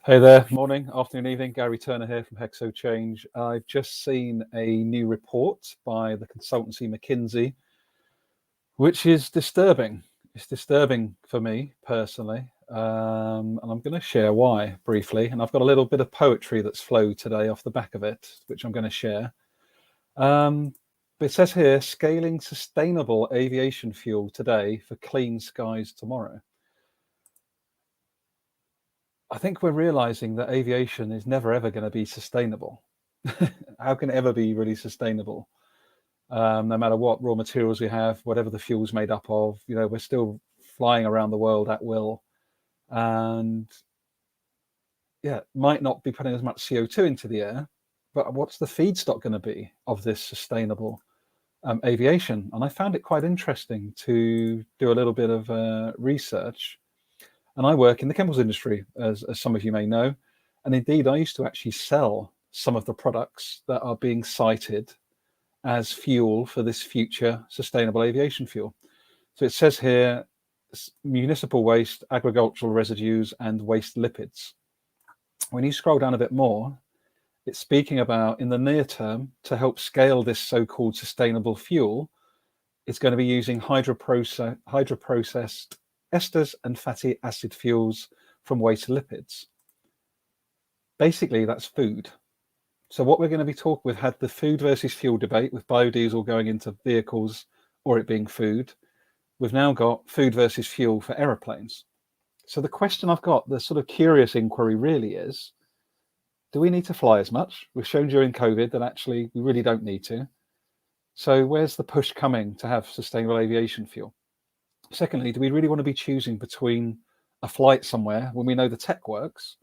Hey there, morning, afternoon, evening. Garry Turner here from Hexo Change. I've just seen a new report by the consultancy McKinsey, which is disturbing. It's disturbing for me personally, and I'm going to share why briefly. And I've got a little bit of poetry that's flowed today off the back of it, which I'm going to share. But it says here, scaling sustainable aviation fuel today for clean skies tomorrow. I think we're realizing that aviation is never ever going to be sustainable. How can it ever be really sustainable? No matter what raw materials we have, whatever the fuel's made up of, we're still flying around the world at will. And yeah, might not be putting as much CO2 into the air, but what's the feedstock going to be of this sustainable aviation? And I found it quite interesting to do a little bit of research. And I work in the chemicals industry, as some of you may know. And indeed, I used to actually sell some of the products that are being cited as fuel for this future sustainable aviation fuel. So it says here, municipal waste, agricultural residues, and waste lipids. When you scroll down a bit more, it's speaking about in the near term, to help scale this so-called sustainable fuel, it's going to be using hydroprocessed esters and fatty acid fuels from waste lipids. Basically, that's food. So what we're going to be talking, we've had the food versus fuel debate with biodiesel going into vehicles or it being food. We've now got food versus fuel for aeroplanes. So the question I've got, the sort of curious inquiry really is, do we need to fly as much? We've shown during COVID that actually we really don't need to. So where's the push coming to have sustainable aviation fuel? Secondly, do we really want to be choosing between a flight somewhere when we know the tech works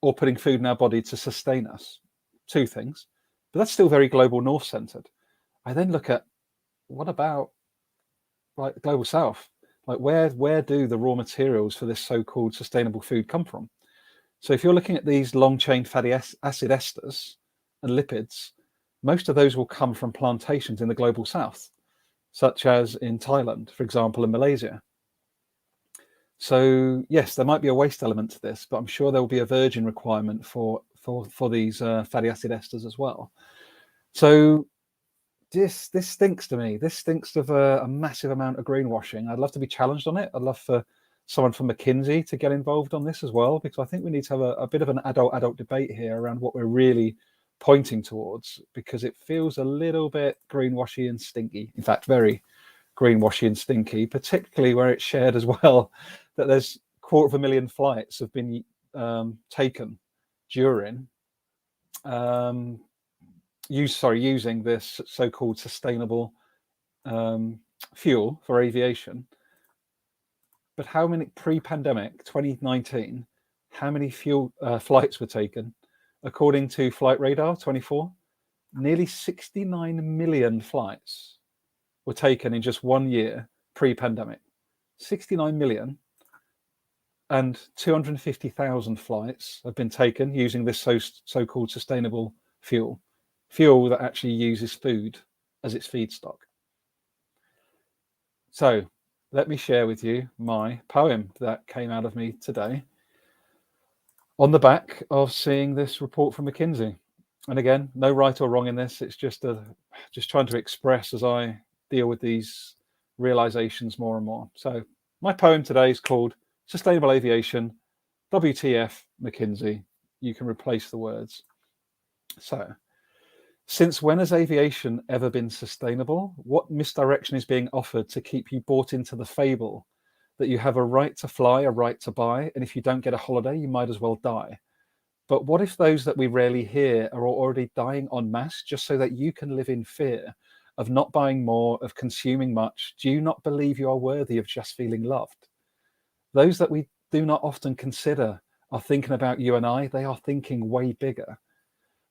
or putting food in our body to sustain us? Two things, but that's still very global north centered. I then look at what about like the global south? Like where do the raw materials for this so-called sustainable food come from? So if you're looking at these long chain fatty acid esters and lipids, most of those will come from plantations in the global south, such as in Thailand, for example, and Malaysia. So yes, there might be a waste element to this, but I'm sure there will be a virgin requirement for these fatty acid esters as well. So this stinks to me. This stinks of a massive amount of greenwashing. I'd love to be challenged on it. I'd love for someone from McKinsey to get involved on this as well, because I think we need to have a bit of an adult debate here around what we're really pointing towards, because it feels a little bit greenwashy and stinky. In fact, very greenwashy and stinky, particularly where it's shared as well that there's 250,000 flights have been taken during using this so-called sustainable fuel for aviation. But how many pre-pandemic 2019? How many fuel flights were taken? According to Flight Radar 24, nearly 69 million flights were taken in just 1 year pre-pandemic. 69 million, and 250,000 flights have been taken using this so-called sustainable fuel that actually uses food as its feedstock. So let me share with you my poem that came out of me today on the back of seeing this report from McKinsey. And again, no right or wrong in this. It's just trying to express as I deal with these realizations more and more. So my poem today is called Sustainable Aviation, WTF, McKinsey. You can replace the words. So, since when has aviation ever been sustainable? What misdirection is being offered to keep you bought into the fable that you have a right to fly, a right to buy, and if you don't get a holiday, you might as well die? But what if those that we rarely hear are already dying en masse just so that you can live in fear of not buying more, of consuming much? Do you not believe you are worthy of just feeling loved? Those that we do not often consider are thinking about you and I. They are thinking way bigger.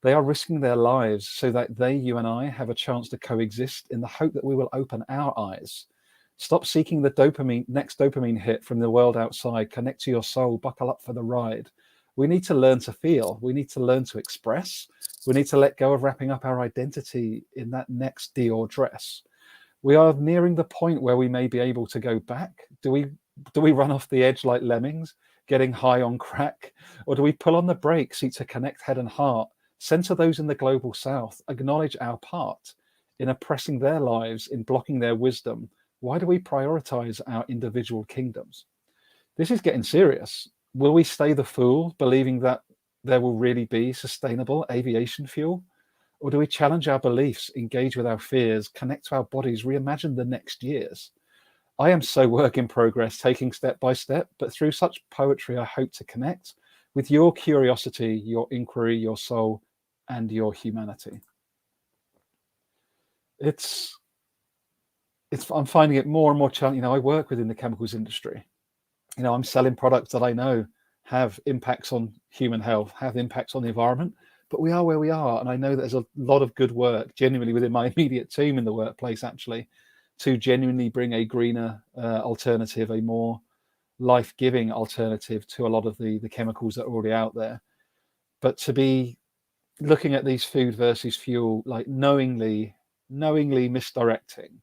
They are risking their lives so that they, you and I, have a chance to coexist in the hope that we will open our eyes. Stop seeking the next dopamine hit from the world outside. Connect to your soul, buckle up for the ride. We need to learn to feel. We need to learn to express. We need to let go of wrapping up our identity in that next Dior dress. We are nearing the point where we may be able to go back. Do we run off the edge like lemmings? getting high on crack? Or do we pull on the brakes, seek to connect head and heart, center those in the global south, acknowledge our part in oppressing their lives, in blocking their wisdom? Why do we prioritize our individual kingdoms? This is getting serious. Will we stay the fool, believing that there will really be sustainable aviation fuel? Or do we challenge our beliefs, engage with our fears, connect to our bodies, reimagine the next years? I am so work in progress, taking step by step, but through such poetry, I hope to connect with your curiosity, your inquiry, your soul, and your humanity. I'm finding it more and more challenging. I work within the chemicals industry. I'm selling products that I know have impacts on human health, have impacts on the environment, but we are where we are. And I know there's a lot of good work genuinely within my immediate team in the workplace, actually, to genuinely bring a greener alternative, a more life-giving alternative to a lot of the chemicals that are already out there. But to be looking at these food versus fuel, like knowingly misdirecting,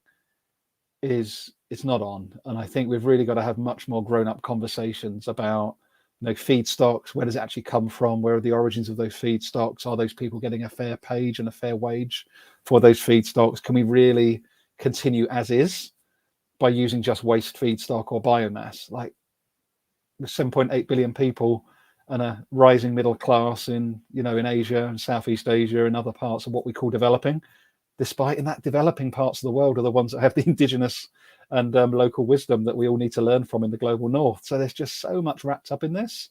it's not on. And I think we've really got to have much more grown-up conversations about feedstocks. Where does it actually come from? Where are the origins of those feedstocks? Are those people getting a fair page and a fair wage for those feedstocks? Can we really continue as is by using just waste feedstock or biomass? Like, with 7.8 billion people and a rising middle class in Asia and Southeast Asia and other parts of what we call developing, despite in that developing parts of the world are the ones that have the indigenous and local wisdom that we all need to learn from in the global north. So there's just so much wrapped up in this.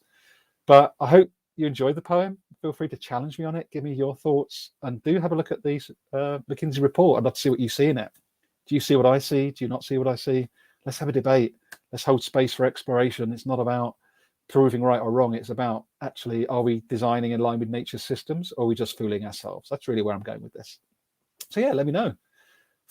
But I hope you enjoyed the poem. Feel free to challenge me on it. Give me your thoughts, and do have a look at these McKinsey report. I'd love to see what you see in it. Do you see what I see? Do you not see what I see? Let's have a debate. Let's hold space for exploration. It's not about proving right or wrong. It's about actually, are we designing in line with nature's systems, or are we just fooling ourselves? That's really where I'm going with this. So yeah, let me know.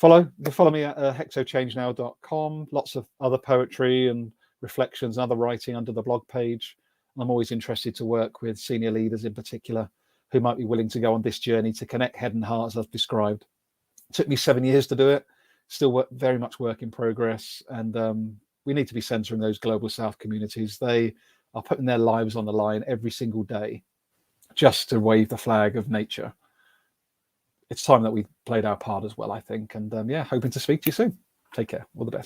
You can follow me at hexochangenow.com. Lots of other poetry and reflections and other writing under the blog page. I'm always interested to work with senior leaders in particular who might be willing to go on this journey to connect head and heart, as I've described. It took me 7 years to do it. Still very much work in progress. And we need to be centering those global South communities. They are putting their lives on the line every single day just to wave the flag of nature. It's time that we played our part as well, I think. And hoping to speak to you soon. Take care. All the best.